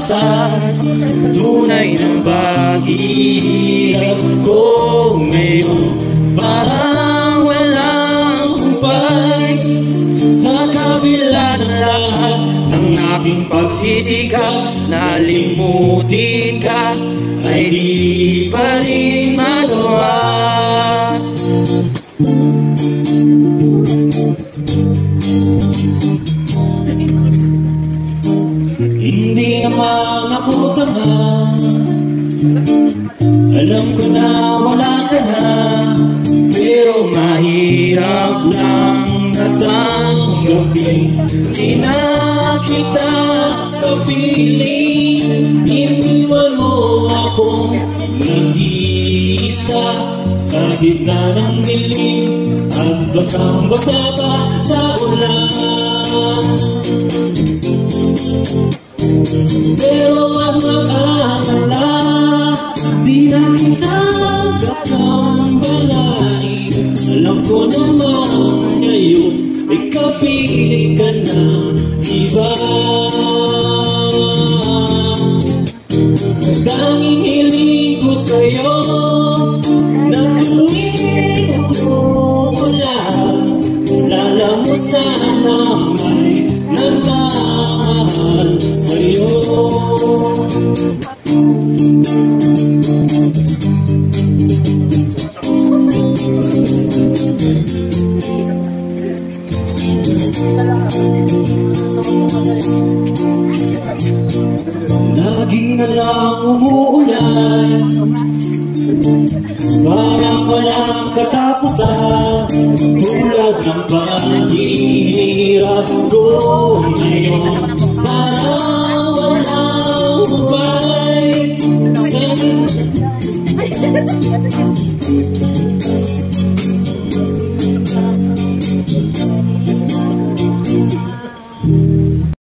katapusan. Tunay na paghihirap ko ngayon, parang walang humpay. Sa kabila ng lahat ng aking pagsisikap, nalimutin ka ay di pa rin magawa. Hindi naman ako tanga, alam ko na wala ka na, pero mahirap lang natanggapin. Di na kita kapiling, iniwan mo ako nag-iisa sa gitna ng dilim at basang-basa pa sa ulan. Pero wag mag-alala, di na kita kakambalain. Alam ko naman ngayon ay kapili ka ng iba. Tanging hiling ko sa'yo na tuwing wala, lala mo sana may nagmamahal sa'yo. Lagi na lang umuulan, parang walang katapusan. Tulad ng paghihirap ko ngayon,